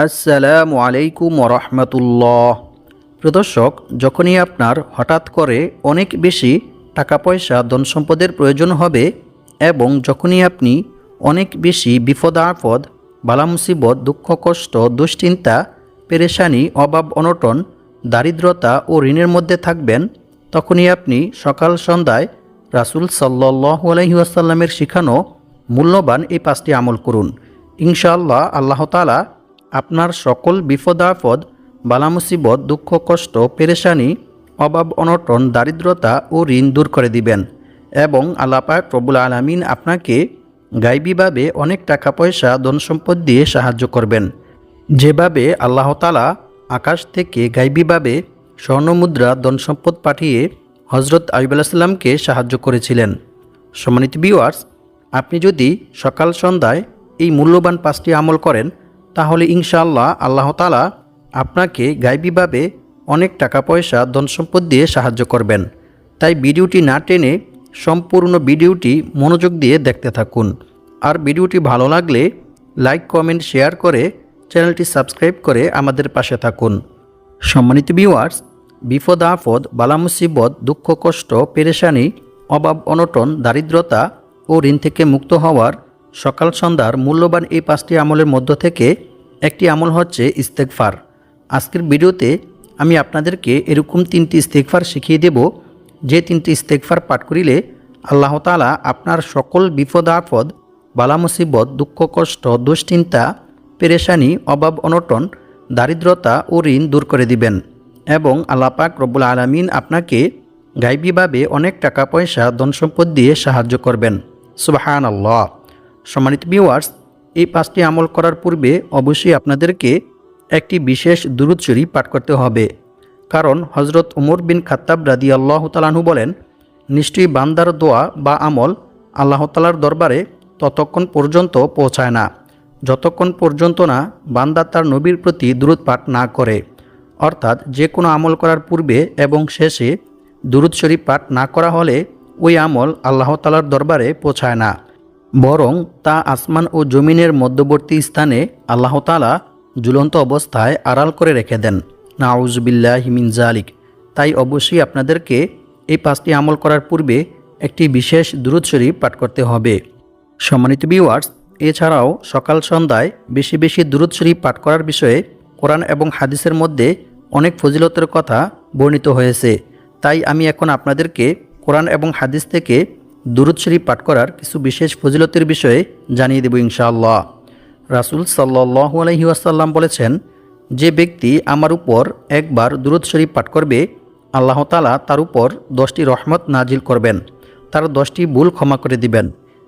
আসসালামু আলাইকুম ওরহমতুল্লাহ। প্রদর্শক, যখনই আপনার হঠাৎ করে অনেক বেশি টাকা পয়সা ধন সম্পদের প্রয়োজন হবে এবং যখনই আপনি অনেক বেশি বিপদ আপদ, বালা মুসিবত, দুঃখ কষ্ট, দুশ্চিন্তা, পেরেশানি, অভাব অনটন, দারিদ্রতা ও ঋণের মধ্যে থাকবেন, তখনই আপনি সকাল সন্ধ্যায় রাসূল সাল্লাল্লাহু আলাইহি ওয়াসাল্লামের শিখানো মূল্যবান এই 5টি আমল করুন। ইনশাআল্লাহ আল্লাহ তাআলা আপনার সকল বিপদ আপদ, বালা মুসিবত, দুঃখ কষ্ট, পেরেশানি, অভাব অনটন, দারিদ্রতা ও ঋণ দূর করে দিবেন এবং আল্লাহ পাক রব্বুল আলামিন আপনাকে গায়বীভাবে অনেক টাকা পয়সা ধন সম্পদ দিয়ে সাহায্য করবেন। যেভাবে আল্লাহ তাআলা আকাশ থেকে গায়বীভাবে স্বর্ণমুদ্রা ধন সম্পদ পাঠিয়ে হজরত আইয়ুব আলাইহিস সালামকে সাহায্য করেছিলেন। সম্মানিত ভিউয়ার্স, আপনি যদি সকাল সন্ধ্যায় এই মূল্যবান 5টি আমল করেন তাহলে ইনশাআল্লাহ আল্লাহ তাআলা আপনাকে গায়বীভাবে অনেক টাকা পয়সা ধন সম্পদ দিয়ে সাহায্য করবেন। তাই ভিডিওটি না টেনে সম্পূর্ণ ভিডিওটি মনোযোগ দিয়ে দেখতে থাকুন। আর ভিডিওটি ভালো লাগলে লাইক, কমেন্ট, শেয়ার করে চ্যানেলটি সাবস্ক্রাইব করে আমাদের পাশে থাকুন। সম্মানিত ভিউয়ার্স, বিপদ আপদ, বালা মুসিবত, দুঃখ কষ্ট, পেরেশানি, অভাব অনটন, দারিদ্রতা ও ঋণ থেকে মুক্ত হওয়ার সকাল সন্ধ্যার মূল্যবান এই 5টি আমলের মধ্য থেকে একটি আমল হচ্ছে ইস্তেগফার। আজকের ভিডিওতে আমি আপনাদেরকে এরকম 3টি ইস্তেগফার শিখিয়ে দেব, যে 3টি ইস্তেগফার পাঠ করিলে আল্লাহ তাআলা আপনার সকল বিপদ আপদ, বালা মুসিবত, দুঃখ কষ্ট, দুশ্চিন্তা, পেরেশানি, অভাব অনটন, দারিদ্রতা ও ঋণ দূর করে দিবেন এবং আল্লাহ পাক রব্বুল আলামিন আপনাকে গায়বীভাবে অনেক টাকা পয়সা ধন সম্পদ দিয়ে সাহায্য করবেন। সুবহানাল্লাহ। সম্মানিত ভিউয়ার্স, এই 5টি আমল করার পূর্বে অবশ্যই আপনাদেরকে একটি বিশেষ দুরূদ শরীফ পাঠ করতে হবে। কারণ হযরত ওমর বিন খাত্তাব রাদিয়াল্লাহু তাআলা আনহু বলেন, নিশ্চয়ই বান্দার দোয়া বা আমল আল্লাহ তাআলার দরবারে ততক্ষণ পর্যন্ত পৌঁছায় না যতক্ষণ পর্যন্ত না বান্দা তার নবীর প্রতি দুরূদ পাঠ না করে। অর্থাৎ যে কোনো আমল করার পূর্বে এবং শেষে দুরূদ শরীফ পাঠ না করা হলে ওই আমল আল্লাহ তাআলার দরবারে পৌঁছায় না, বরং তা আসমান ও জমিনের মধ্যবর্তী স্থানে আল্লাহ তাআলা ঝুলন্ত অবস্থায় আড়াল করে রেখে দেন। নাউযু বিল্লাহি মিন যালিক। তাই অবশ্যই আপনাদেরকে এই 5টি আমল করার পূর্বে একটি বিশেষ দুরূদ শরীফ পাঠ করতে হবে। সম্মানিত ভিউয়ার্স, এছাড়াও সকাল সন্ধ্যায় বেশি বেশি দুরূদ শরীফ পাঠ করার বিষয়ে কোরআন এবং হাদিসের মধ্যে অনেক ফজিলতের কথা বর্ণিত হয়েছে। তাই আমি এখন আপনাদেরকে কোরআন এবং হাদিস থেকে দুরূদ শরীফ পাঠ করার কিছু বিশেষ ফজিলতের বিষয়ে জানিয়ে দেব ইনশাআল্লাহ। রাসূল সাল্লাল্লাহু আলাইহি ওয়াসাল্লাম বলেছেন, যে ব্যক্তি আমার উপর একবার দুরূদ শরীফ পাঠ করবে, আল্লাহ তাআলা তার উপর 10টি রহমত নাজিল করবেন, তার 10টি ভুল ক্ষমা করে দিবেন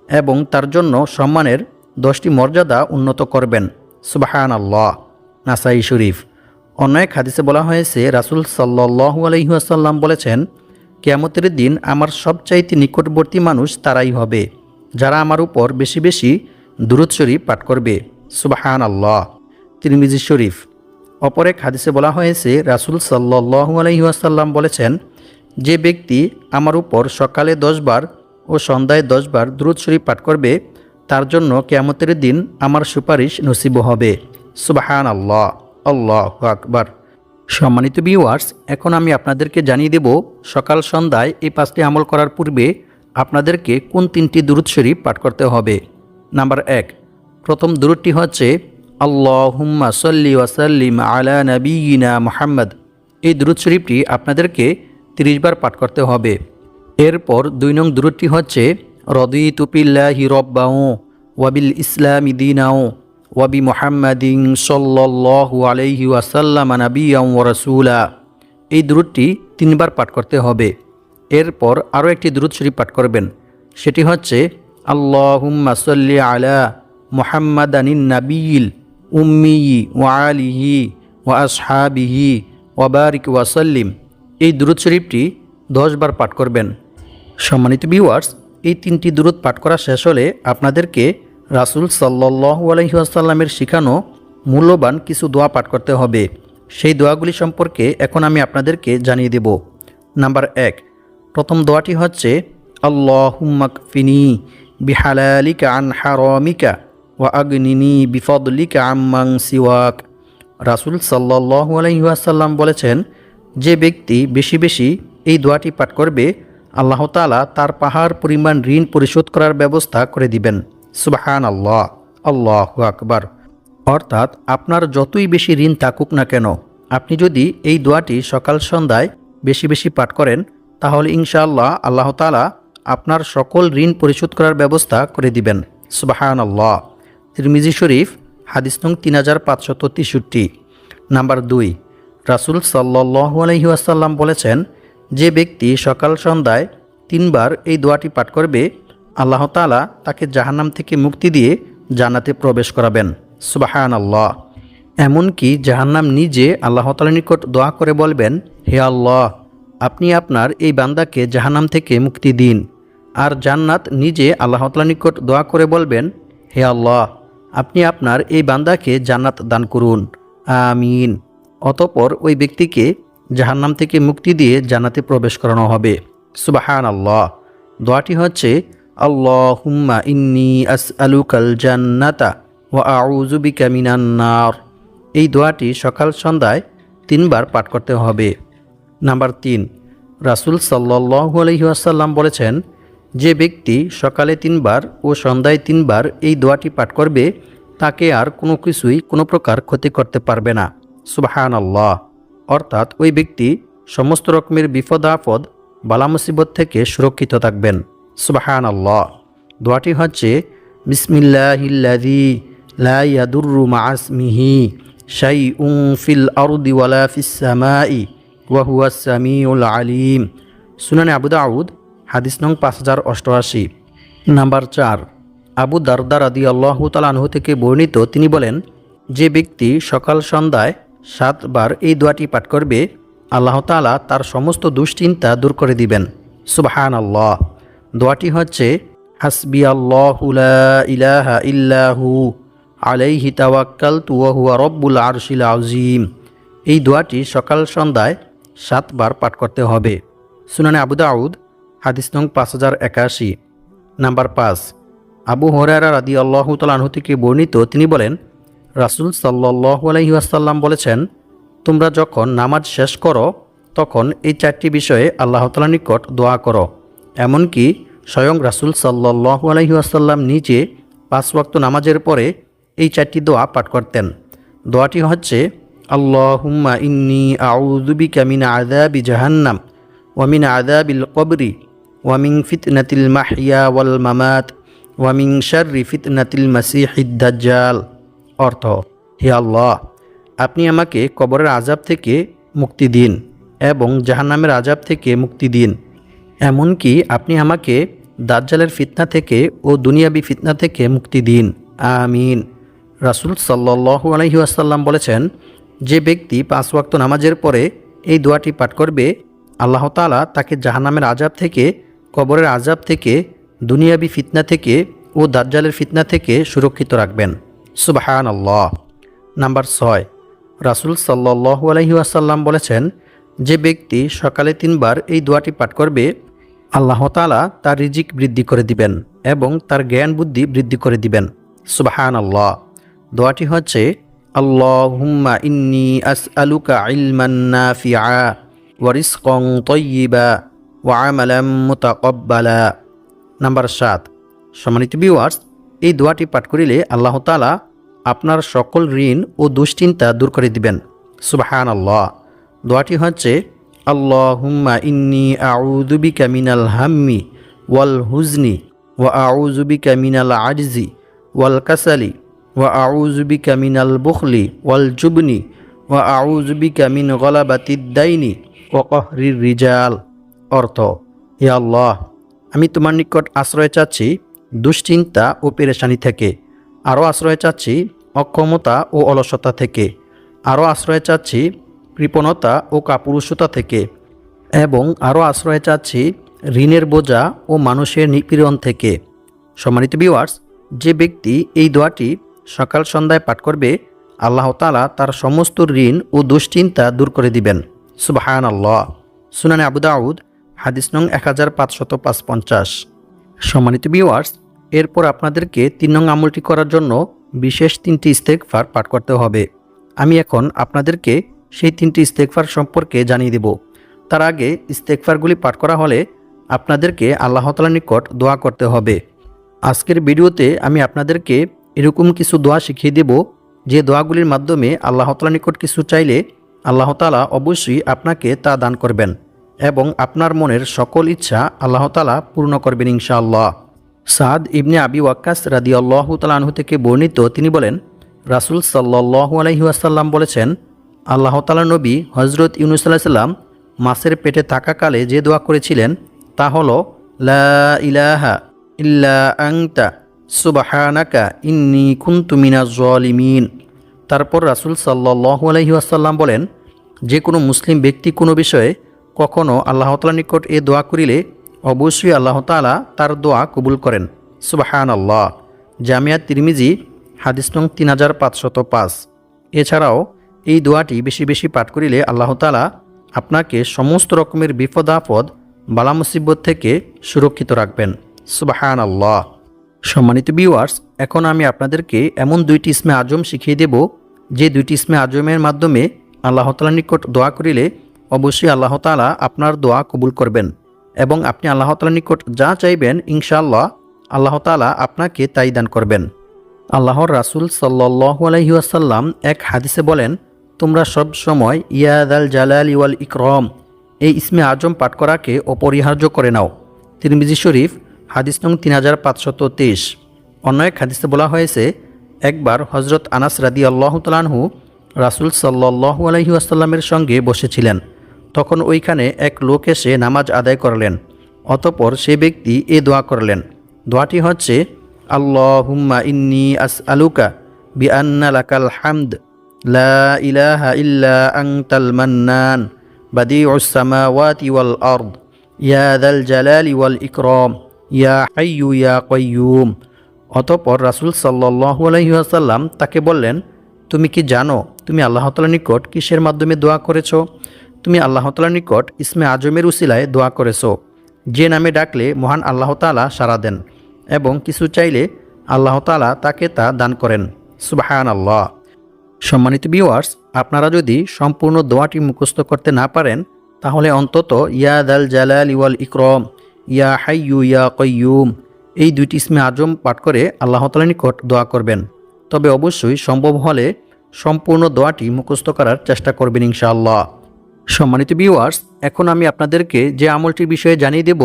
এবং তার জন্য সম্মানের 10টি মর্যাদা উন্নত করবেন। সুবহানাল্লাহ। নাসাই শরীফ। অন্য এক হাদিসে বলা হয়েছে, রাসূল সাল্লাল্লাহু আলাইহি ওয়াসাল্লাম বলেছেন, কিয়ামতের দিন আমার সবচাইতে নিকটবর্তী মানুষ তারাই হবে যারা আমার উপর বেশি বেশি দুরূদ শরীফ পাঠ করবে। সুবহানাল্লাহ। তিরমিজি শরীফ। অপর এক হাদিসে বলা হয়েছে, রাসূল সাল্লাল্লাহু আলাইহি ওয়াসাল্লাম বলেছেন, যে ব্যক্তি আমার উপর সকালে 10 বার ও সন্ধ্যায় 10 বার দুরূদ শরীফ পাঠ করবে, তার জন্য কিয়ামতের দিন আমার সুপারিশ নসিব হবে। সুবহানাল্লাহ। আল্লাহু আকবার। সম্মানিত ভিউয়ার্স, এখন আমি আপনাদেরকে জানিয়ে দেব সকাল সন্ধ্যায় এই 5টি আমল করার পূর্বে আপনাদেরকে কোন 3টি দুরূদ শরীফ পাঠ করতে হবে। নাম্বার 1, প্রথম দুরূদটি হচ্ছে আল্লাহুম্মা সাল্লি ওয়া সাল্লিম আলা নাবিয়িনা মুহাম্মদ। এই দুরূদ শরীফটি আপনাদেরকে 30 বার পাঠ করতে হবে। এরপর 2 নং দুরূদটি হচ্ছে রাদিতু বিল্লাহি রাব্বাও ওয়া বিল ইসলামি দীনাও ওয়া বি মুহাম্মাদিন সাল্লাল্লাহু আলাইহি ওয়াসাল্লাম নাবিয়্যান ওয়া রাসূলা। এই দুরূদটি 3 বার পাঠ করতে হবে। এরপর আরও একটি দুরূদ শরীফ পাঠ করবেন, সেটি হচ্ছে আল্লাহুম্মা সাল্লি আলা মুহাম্মাদানিন নাবিয়্যিল উম্মি ওয়া আলিহি ওয়া আসহাবিহি ওয়া বারিক ওয়া সাল্লিম। এই দুরূদ শরীফটি 10 বার পাঠ করবেন। সম্মানিত ভিউয়ার্স, এই 3টি দুরূদ পাঠ করা শেষ হলে আপনাদেরকে রাসূল সাল্লাল্লাহু আলাইহি ওয়াসাল্লামের শিখানো মূল্যবান কিছু দোয়া পাঠ করতে হবে। সেই দোয়াগুলি সম্পর্কে এখন আমি আপনাদেরকে জানিয়ে দেব। নাম্বার 1, প্রথম দোয়াটি হচ্ছে আল্লাহুম্মা কফিনি বিহালালিকা আন হারামিকা ওয়া আগনিনি বিফদলিকা আম্মান সিওয়াক। রাসূল সাল্লাল্লাহু আলাইহি ওয়াসাল্লাম বলেছেন, যে ব্যক্তি বেশি বেশি এই দোয়াটি পাঠ করবে, আল্লাহ তাআলা তার পাহাড় পরিমাণ ঋণ পরিশোধ করার ব্যবস্থা করে দিবেন। সুবহানাল্লাহ, আল্লাহু আকবার। অর্থাৎ আপনার যতই বেশি ঋণ থাকুক না কেন, আপনি যদি এই দোয়াটি সকাল সন্ধ্যায় বেশি বেশি পাঠ করেন, তাহলে ইনশাআল্লাহ আল্লাহ তাআলা আপনার সকল ঋণ পরিশোধ করার ব্যবস্থা করে দিবেন। সুবহানাল্লাহ। তিরমিজি শরীফ, হাদিস নং 3563। নাম্বার 2, রাসূল সাল্লাল্লাহু আলাইহি ওয়াসাল্লাম বলেছেন, যে ব্যক্তি সকাল সন্ধ্যায় 3 বার এই দোয়াটি পাঠ করবে, আল্লাহ তাআলা তাকে জাহান্নাম থেকে মুক্তি দিয়ে জান্নাতে প্রবেশ করাবেন। সুবহানাল্লাহ। এমনকি জাহান্নাম নিজে আল্লাহ তাআলার নিকট দোয়া করে বলবেন, হে আল্লাহ, আপনি আপনার এই বান্দাকে জাহান্নাম থেকে মুক্তি দিন। আর জান্নাত নিজে আল্লাহ তাআলার নিকট দোয়া করে বলবেন, হে আল্লাহ, আপনি আপনার এই বান্দাকে জান্নাত দান করুন, আমিন। অতঃপর ওই ব্যক্তিকে জাহান্নাম থেকে মুক্তি দিয়ে জান্নাতে প্রবেশ করানো হবে। সুবহানাল্লাহ। দোয়াটি হচ্ছে, আল্লাহুম্মা ইন্নী আসআলুকাল জান্নাতা ওয়া আউযু বিকা মিনান নার। এই দোয়াটি সকাল সন্ধ্যায় 3 বার পাঠ করতে হবে। নাম্বার 3, রাসূল সাল্লাল্লাহু আলাইহি ওয়াসাল্লাম বলেছেন, যে ব্যক্তি সকালে 3 বার ও সন্ধ্যায় 3 বার এই দোয়াটি পাঠ করবে, তাকে আর কোনো কিছুই কোনো প্রকার ক্ষতি করতে পারবে না। সুবহানাল্লাহ। অর্থাৎ ওই ব্যক্তি সমস্ত রকমের বিপদ আপদ, বালা মুসিবত থেকে সুরক্ষিত থাকবেন। সুবহানাল্লাহ। দোয়াটি হচ্ছে, বিসমিল্লাহিল্লাযী লা ইয়াদুররু মা'a ইসমিহি শাইউন ফিল আরদি ওয়ালা ফিস সামাই ওয়া হুয়াস সামিউল আলিম। সুনানে আবু দাউদ, হাদিস নং 5088। নাম্বার 4, আবু দারদা রাদিয়াল্লাহু তাআলা আনহু থেকে বর্ণিত, তিনি বলেন, যে ব্যক্তি সকাল সন্ধ্যায় 7 বার এই দোয়াটি পাঠ করবে, আল্লাহ তাআলা তার সমস্ত দুশ্চিন্তা দূর করে দিবেন। সুবহানাল্লাহ। দোয়াটি হচ্ছে, হাসবিয়াল্লাহু লা ইলাহা ইল্লাহু আলাইহি তাওয়াক্কালতু ওয়া হুয়া রব্বুল আরশিল আযীম। এই দোয়াটি সকাল সন্ধ্যায় 7 বার পাঠ করতে হবে। সুনানে আবু দাউদ, হাদিস নং 5081। নাম্বার 5, আবু হুরায়রা রাদিয়াল্লাহু তাআলা আনহু থেকে বর্ণিত, তিনি বলেন, রাসূল সাল্লাল্লাহু আলাইহি ওয়াসাল্লাম বলেছেন, তোমরা যখন নামাজ শেষ করো, তখন এই 4টি বিষয়ে আল্লাহ তাআলার নিকট দোয়া করো। এমনকি স্বয়ং রাসূল সাল্লাল্লাহু আলাইহি ওয়াসাল্লাম নিজে 5 ওয়াক্ত নামাজের পরে এই 4টি দোয়া পাঠ করতেন। দোয়াটি হচ্ছে, আল্লাহুম্মা ইন্নী আউযু বিকা মিন আযাবি জাহান্নাম ওয়া মিন আযাবিল কবরি ওয়া মিন ফিতনাতিল মাহইয়া ওয়াল মামাত ওয়া মিন শাররি ফিতনাতিল মাসিহিদ দাজ্জাল। অর্থ, হে আল্লাহ, আপনি আমাকে কবরের আযাব থেকে মুক্তি দিন এবং জাহান্নামের আযাব থেকে মুক্তি দিন। এমনকি আপনি আমাকে দাজ্জালের ফিতনা থেকে ও দুনিয়াবি ফিতনা থেকে মুক্তি দিন, আমিন। রাসূল সাল্লাল্লাহু আলাইহি ওয়াসাল্লাম বলেছেন, যে ব্যক্তি 5 ওয়াক্ত নামাজের পরে এই দোয়াটি পাঠ করবে, আল্লাহ তাআলা তাকে জাহান্নামের আযাব থেকে, কবরের আযাব থেকে, দুনিয়াবি ফিতনা থেকে ও দাজ্জালের ফিতনা থেকে সুরক্ষিত রাখবেন। সুবহানাল্লাহ। নাম্বার 6, রাসূল সাল্লাল্লাহু আলাইহি ওয়াসাল্লাম বলেছেন, যে ব্যক্তি সকালে 3 বার এই দোয়াটি পাঠ করবে, আল্লাহ তাআলা তার রিজিক বৃদ্ধি করে দিবেন এবং তার জ্ঞান বুদ্ধি বৃদ্ধি করে দিবেন। সুবহানাল্লাহ। দোয়াটি হচ্ছে, আল্লাহুম্মা ইন্নী আসআলুকা ইলমান নাফিআ ওয়া রিজকান তাইয়্যিবা ওয়া আমালান মুতাকাব্বালা। নাম্বার 7, সম্মানিত ভিউয়ার্স, এই দোয়াটি পাঠ করিলে আল্লাহ তাআলা আপনার সকল ঋণ ও দুশ্চিন্তা দূর করে দিবেন। সুবহানাল্লাহ। দোয়াটি হচ্ছে, আল্লাহুম্মা ইন্নী আউযু বিকা মিনাল হাম্মি ওয়াল হুজনি ওয়া আউযু বিকা মিনাল আজজি ওয়াল কাসালি ওয়া আউযু বিকা মিনাল বুখলি ওয়াল জুবনি ওয়া আউযু বিকা মিন গলাবাতিদ দাইনি ওয়া কাহরির রিজাল। অর্থ, হে আল্লাহ, আমি তোমার নিকট আশ্রয় চাচ্ছি দুশ্চিন্তা ও পেরেশানি থেকে, আরও আশ্রয় চাচ্ছি অক্ষমতা ও অলসতা থেকে, আরও আশ্রয় চাচ্ছি কৃপণতা ও কাপুরুষতা থেকে, এবং আরও আশ্রয় চাচ্ছি ঋণের বোঝা ও মানুষের নিপীড়ন থেকে। সম্মানিত ভিউয়ার্স, যে ব্যক্তি এই দোয়াটি সকাল সন্ধ্যায় পাঠ করবে, আল্লাহ তাআলা তার সমস্ত ঋণ ও দুশ্চিন্তা দূর করে দিবেন। সুবহানাল্লাহ। সুনানে আবু দাউদ, হাদিস নং 1555। সম্মানিত ভিউয়ার্স, এরপর আপনাদেরকে 3 নং আমলটি করার জন্য বিশেষ 3টি ইস্তেগফার পাঠ করতে হবে। আমি এখন আপনাদেরকে সেই 3টি ইস্তেগফার সম্পর্কে জানিয়ে দেব। তার আগে ইস্তেগফারগুলি পাঠ করা হলে আপনাদেরকে আল্লাহ তাআলার নিকট দোয়া করতে হবে। আজকের ভিডিওতে আমি আপনাদেরকে এরকম কিছু দোয়া শিখিয়ে দেব, যে দোয়াগুলির মাধ্যমে আল্লাহ তাআলার নিকট কিছু চাইলে আল্লাহ তাআলা অবশ্যই আপনাকে তা দান করবেন এবং আপনার মনের সকল ইচ্ছা আল্লাহ তাআলা পূর্ণ করবেন ইনশাআল্লাহ। সাদ ইবনে আবি ওয়াক্কাস রাদিয়াল্লাহু তাআলা আনহু থেকে বর্ণিত, তিনি বলেন, রাসূল সাল্লাল্লাহু আলাইহি ওয়াসাল্লাম বলেছেন, আল্লাহ তাআলার নবী হযরত ইউনূস আলাইহিস সালাম মাছের পেটে থাকাকালে যে দোয়া করেছিলেন তা হলো, লা ইলাহা ইল্লা আনতা সুবহানাকা ইন্নী কুনতু মিনাজ জালিমিন। তারপর রাসূল সাল্লাল্লাহু আলাইহি ওয়াসাল্লাম বলেন, যে কোনো মুসলিম ব্যক্তি কোনো বিষয়ে কখনও আল্লাহ তাআলার নিকট এ দোয়া করিলে অবশ্যই আল্লাহ তাআলা তার দোয়া কবুল করেন। সুবহানাল্লাহ। জামিয়া তিরমিজি, হাদিস নং 3505। এছাড়াও এই দোয়াটি বেশি বেশি পাঠ করিলে আল্লাহ তাআলা আপনাকে সমস্ত রকমের বিপদ আপদ বালা মুসিবত থেকে সুরক্ষিত রাখবেন। সুবহানাল্লাহ। সম্মানিত ভিউয়ার্স, এখন আমি আপনাদেরকে এমন 2টি ইসমে আজম শিখিয়ে দেব, যে 2টি ইসমে আজমের মাধ্যমে আল্লাহ তাআলার নিকট দোয়া করিলে অবশ্যই আল্লাহ তাআলা আপনার দোয়া কবুল করবেন এবং আপনি আল্লাহ তাআলার নিকট যা চাইবেন ইনশাআল্লাহ আল্লাহ তাআলা আপনাকে তাই দান করবেন। আল্লাহর রাসূল সাল্লাল্লাহু আলাইহি ওয়াসাল্লাম এক হাদিসে বলেন, তোমরা সব সময় ইয়া যাল জালালি ওয়াল ইকরাম এই ইসমে আজম পাঠ করাকে অপরিহার্য করে নাও। তিরমিজি শরীফ, হাদিস নং 3523। অন্য এক হাদিসে বলা হয়েছে, একবার হযরত আনাস রাদিয়াল্লাহু তাআলা আনহু রাসূল সাল্লাল্লাহু আলাইহি ওয়াসাল্লামের সঙ্গে বসেছিলেন। তখন ওইখানে এক লোক এসে নামাজ আদায় করলেন। অতঃপর সে ব্যক্তি এ দোয়া করলেন। দোয়াটি হচ্ছে, আল্লাহুম্মা ইন্নী আসআলুকা বিআন্না লাকাল হামদ লা ইলাহা ইল্লা আনতাল মান্নান বাদিউস সামাওয়াতি ওয়াল আরদ ইয়া যাল জালালি ওয়াল ইকরাম ইয়া হাইয়্যু ইয়া কাইয়্যুম। অতঃপর রাসূল সাল্লাল্লাহু আলাইহি ওয়াসাল্লাম তাকে বললেন, তুমি কি জানো তুমি আল্লাহ তাআলার নিকট কিসের মাধ্যমে দোয়া করেছো? তুমি আল্লাহ তাআলার নিকট ইসমে আজমের উসিলায় দোয়া করেছো, যে নামে ডাকলে মহান আল্লাহ তাআলা সাড়া দেন এবং কিছু চাইলে আল্লাহ তাআলা তাকে তা দান করেন। সুবহানাল্লাহ। সম্মানিত ভিউয়ার্স, আপনারা যদি সম্পূর্ণ দোয়াটি মুখস্থ করতে না পারেন তাহলে অন্তত ইয়া যাল জালালি ওয়াল ইকরাম ইয়া হাইয়্যু ইয়া কাইয়্যুম এই 2টি ইসমে আজম পাঠ করে আল্লাহ তাআলার নিকট দোয়া করবেন। তবে অবশ্যই সম্ভব হলে সম্পূর্ণ দোয়াটি মুখস্থ করার চেষ্টা করবেন ইনশাআল্লাহ। সম্মানিত ভিউয়ার্স, এখন আমি আপনাদেরকে যে আমলটির বিষয়ে জানিয়ে দেব,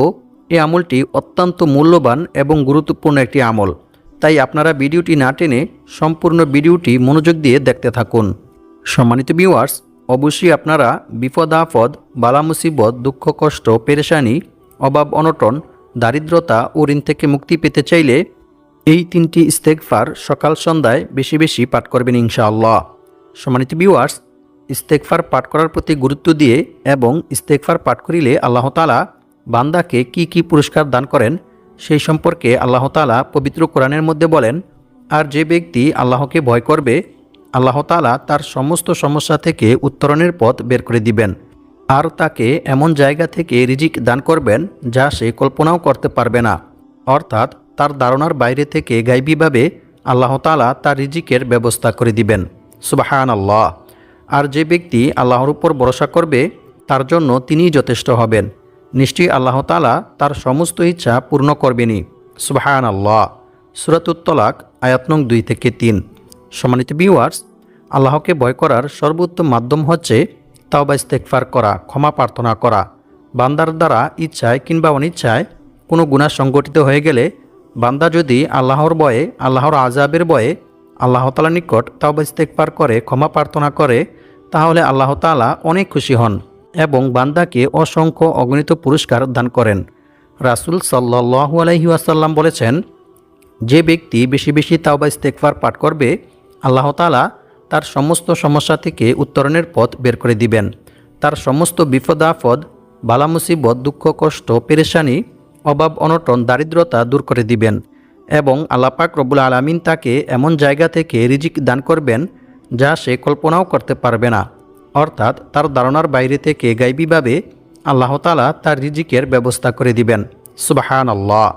এই আমলটি অত্যন্ত মূল্যবান এবং গুরুত্বপূর্ণ একটি আমল। তাই আপনারা ভিডিওটি না টেনে সম্পূর্ণ ভিডিওটি মনোযোগ দিয়ে দেখতে থাকুন। সম্মানিত ভিউয়ার্স, অবশ্যই আপনারা বিপদ আপদ বালা মুসিবত দুঃখ কষ্ট পেরেশানি অভাব অনটন দারিদ্রতা ও ঋণ থেকে মুক্তি পেতে চাইলে এই 3টি ইস্তেগফার সকাল সন্ধ্যায় বেশি বেশি পাঠ করবেন ইনশাআল্লাহ। সম্মানিত ভিউয়ার্স, ইস্তেগফার পাঠ করার প্রতি গুরুত্ব দিয়ে এবং ইস্তেগফার পাঠ করিলে আল্লাহ তাআলা বান্দাকে কি কি পুরস্কার দান করেন সেই সম্পর্কে আল্লাহ তাআলা পবিত্র কোরআনের মধ্যে বলেন, আর যে ব্যক্তি আল্লাহকে ভয় করবে আল্লাহ তাআলা তার সমস্ত সমস্যা থেকে উত্তরণের পথ বের করে দিবেন আর তাকে এমন জায়গা থেকে রিজিক দান করবেন যা সে কল্পনাও করতে পারবে না। অর্থাৎ তার ধারণার বাইরে থেকে গায়বীভাবে আল্লাহ তাআলা তার রিজিকের ব্যবস্থা করে দিবেন। সুবহানাল্লাহ। আর যে ব্যক্তি আল্লাহর উপর ভরসা করবে তার জন্য তিনিই যথেষ্ট হবেন। নিশ্চয়ই আল্লাহ তাআলা তার সমস্ত ইচ্ছা পূর্ণ করবেনই। সুবহানাল্লাহ। সূরাতুত তলাক, আয়াত নং 2 থেকে 3। সম্মানিত ভিউয়ার্স, আল্লাহকে ভয় করার সর্বোত্তম মাধ্যম হচ্ছে তাওবা ইস্তেগফার করা, ক্ষমা প্রার্থনা করা। বান্দার দ্বারা ইচ্ছায় কিংবা অনিচ্ছায় কোনো গুনাহ সংগঠিত হয়ে গেলে বান্দা যদি আল্লাহর ভয়ে, আল্লাহর আযাবের ভয়ে আল্লাহ তাআলার নিকট তাওবা ইস্তেগফার করে, ক্ষমা প্রার্থনা করে, তাহলে আল্লাহ তাআলা অনেক খুশি হন এবং বান্দাকে অসংখ্য অগণিত পুরস্কার দান করেন। রাসূল সাল্লাল্লাহু আলাইহি ওয়াসাল্লাম বলেছেন, যে ব্যক্তি বেশি বেশি তাওবা ইস্তেগফার পাঠ করবে আল্লাহ তাআলা তার সমস্ত সমস্যা থেকে উত্তরণের পথ বের করে দিবেন। তার সমস্ত বিপদ আপদ বালা মুসিবত দুঃখ কষ্ট পেরেশানি অভাব অনটন দারিদ্রতা দূর করে দিবেন এবং আল্লাহ পাক রব্বুল আলামিন তাকে এমন জায়গা থেকে রিজিক দান করবেন যা সে কল্পনাও করতে পারবে না। অর্থাৎ তার ধারণার বাইরে থেকে গায়বীভাবে আল্লাহ তাআলা তার রিজিকের ব্যবস্থা করে দিবেন। সুবহানাল্লাহ।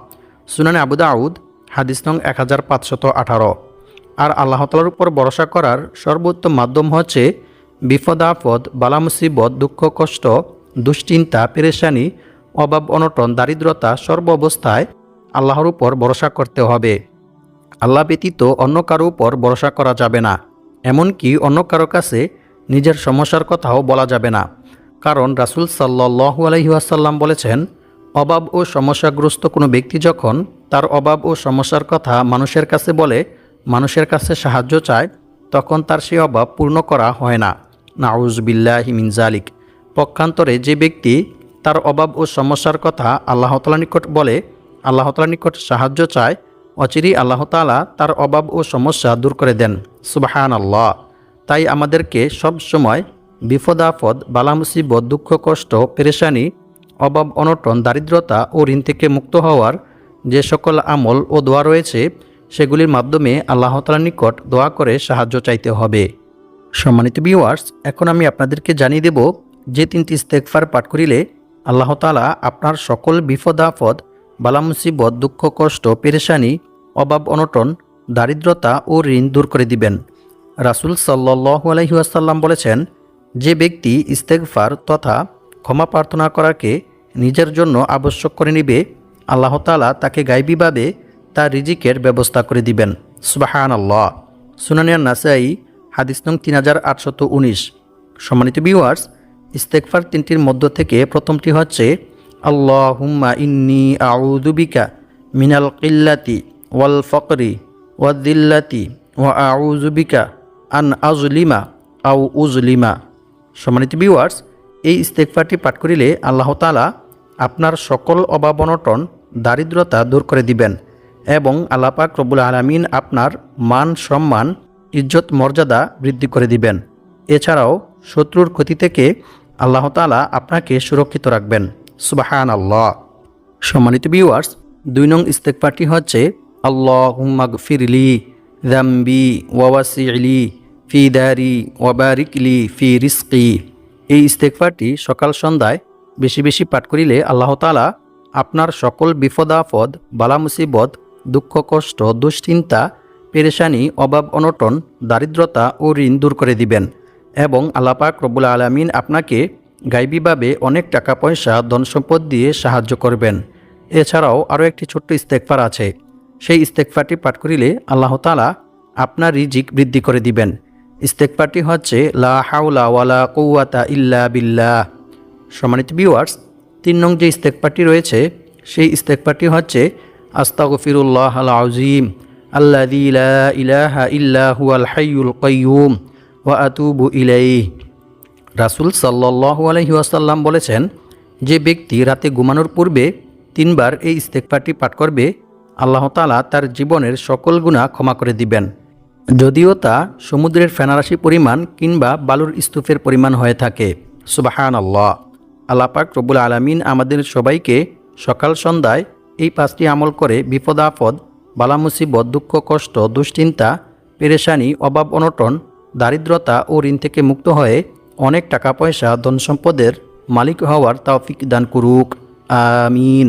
সুনানে আবু দাউদ, হাদিস নং 1518। আর আল্লাহ তাআলার উপর ভরসা করার সর্বোত্তম মাধ্যম হচ্ছে বিপদ আপদ, বালা মুসিবত, দুঃখ কষ্ট, দুশ্চিন্তা, পেরেশানি, অভাব অনটন, দারিদ্রতা সর্ব অবস্থায় আল্লাহর উপর ভরসা করতে হবে। আল্লাহ ব্যতীত অন্য কারো উপর ভরসা করা যাবে না। এমনকি অন্য কারো কাছে নিজের সমস্যার কথাও বলা যাবে না। কারণ রাসূল সাল্লাল্লাহু আলাইহি ওয়াসাল্লাম বলেছেন, অভাব ও সমস্যাগ্রস্ত কোনো ব্যক্তি যখন তার অভাব ও সমস্যার কথা মানুষের কাছে বলে, মানুষের কাছে সাহায্য চায়, তখন তার সেই অভাব পূর্ণ করা হয় না। নাউযু বিল্লাহি মিন যালিক। পক্ষান্তরে যে ব্যক্তি তার অভাব ও সমস্যার কথা আল্লাহ তাআলার নিকট বলে, আল্লাহ তাআলার নিকট সাহায্য চায়, অচিরেই আল্লাহ তাআলা তার অভাব ও সমস্যা দূর করে দেন। সুবহানাল্লাহ। তাই আমাদেরকে সব সময় বিপদ আপদ, বালা মুসিবত, দুঃখ কষ্ট, পেরেশানি, অভাব অনটন, দারিদ্রতা ও ঋণ থেকে মুক্ত হওয়ার যে সকল আমল ও দোয়া রয়েছে সেগুলির মাধ্যমে আল্লাহ তাআলার নিকট দোয়া করে সাহায্য চাইতে হবে। সম্মানিত ভিউয়ার্স, এখন আমি আপনাদেরকে জানিয়ে দেব যে 3টি ইস্তেগফার পাঠ করিলে আল্লাহ তাআলা আপনার সকল বিপদ আপদ, বালা মুসিবত, দুঃখ কষ্ট, পেরেশানি, অভাব অনটন, দারিদ্রতা ও ঋণ দূর করে দিবেন। রাসূল সাল্লাল্লাহু আলাইহি ওয়াসাল্লাম বলেছেন, যে ব্যক্তি ইস্তেগফার তথা ক্ষমা প্রার্থনা করাকে নিজের জন্য আবশ্যক করে নিবে, আল্লাহ তাআলা তাকে গায়বীভাবে তার রিজিকের ব্যবস্থা করে দিবেন। সুবহানাল্লাহ। সুনানে নাসাই, হাদিস নং 3819। সম্মানিত ভিউয়ার্স, ইস্তেগফার 3টির মধ্য থেকে প্রথমটি হচ্ছে, আল্লাহুম্মা ইন্নী আউযু বিকা মিনাল কিল্লাতি ওয়াল ফকরি ওয়াদ-দিল্লাতি ওয়া আউযু বিকা আন আযলিমা আও উযলিমা। সম্মানিত ভিউয়ার্স, এই ইস্তেগফারটি পাঠ করিলে আল্লাহ তাআলা আপনার সকল অভাব অনটন, দারিদ্রতা দূর করে দিবেন এবং আল্লাহ পাক রব্বুল আলামিন আপনার মান সম্মান, ইজ্জত মর্যাদা বৃদ্ধি করে দিবেন। এছাড়াও শত্রুর ক্ষতি থেকে আল্লাহ তাআলা আপনাকে সুরক্ষিত রাখবেন। সুবহানাল্লাহ। সম্মানিত ভিউয়ার্স, 2 নং ইস্তেগফারটি হচ্ছে, আল্লাহুম্মা গফিরলি যামবি ওয়া ওয়াসি'লি ফি দারি ওয়া বারিকলি ফি রিজকি। এই ইস্তেগফারটি সকাল সন্ধ্যায় বেশি বেশি পাঠ করিলে আল্লাহ তাআলা আপনার সকল বিপদ আপদ, বালা মুসিবত, দুঃখ কষ্ট, দুশ্চিন্তা, পেরেশানি, অভাব অনটন, দারিদ্রতা ও ঋণ দূর করে দিবেন এবং আল্লাহ পাক রব্বুল আলামিন আপনাকে গায়বীভাবে অনেক টাকা পয়সা, ধন সম্পদ দিয়ে সাহায্য করবেন। এছাড়াও আরও একটি ছোট্ট ইস্তেগফার আছে। সেই ইস্তেগফারটি পাঠ করিলে আল্লাহ তাআলা আপনার রিজিক বৃদ্ধি করে দিবেন। ইস্তেগফারটি হচ্ছে, লা হাওলা ওয়ালা কুওয়াতা ইল্লা বিল্লাহ। সম্মানিত ভিউয়ার্স, 3 নং যে ইস্তেগফারটি রয়েছে সেই ইস্তেগফারটি হচ্ছে, আস্তাগফিরুল্লাহাল আযীম আল্লাযী লা ইলাহা ইল্লা হুয়াল হাইয়ুল কাইয়্যুম ওয়া আতুবু ইলাইহি। রাসূল সাল্লাল্লাহু আলাইহি ওয়াসাল্লাম বলেছেন, যে ব্যক্তি রাতে ঘুমানোর পূর্বে 3 বার এই ইস্তেগফারটি পাঠ করবে, আল্লাহ তাআলা তার জীবনের সকল গুনাহ ক্ষমা করে দিবেন, যদিও তা সমুদ্রের ফেনারাশি পরিমাণ কিংবা বালুর স্তূপের পরিমাণ হয়ে থাকে। সুবহানাল্লাহ। আল্লাহ পাক রব্বুল আলামিন আমাদের সবাইকে সকাল সন্ধ্যায় এই 5টি আমল করে বিপদ আপদ, বালা মুসিবত, দুঃখ কষ্ট, দুশ্চিন্তা, পেরেশানি, অভাব অনটন, দারিদ্রতা ও ঋণ থেকে মুক্ত হয়ে অনেক টাকা পয়সা, ধন সম্পদের মালিক হওয়ার তৌফিক দান করুক। আমিন।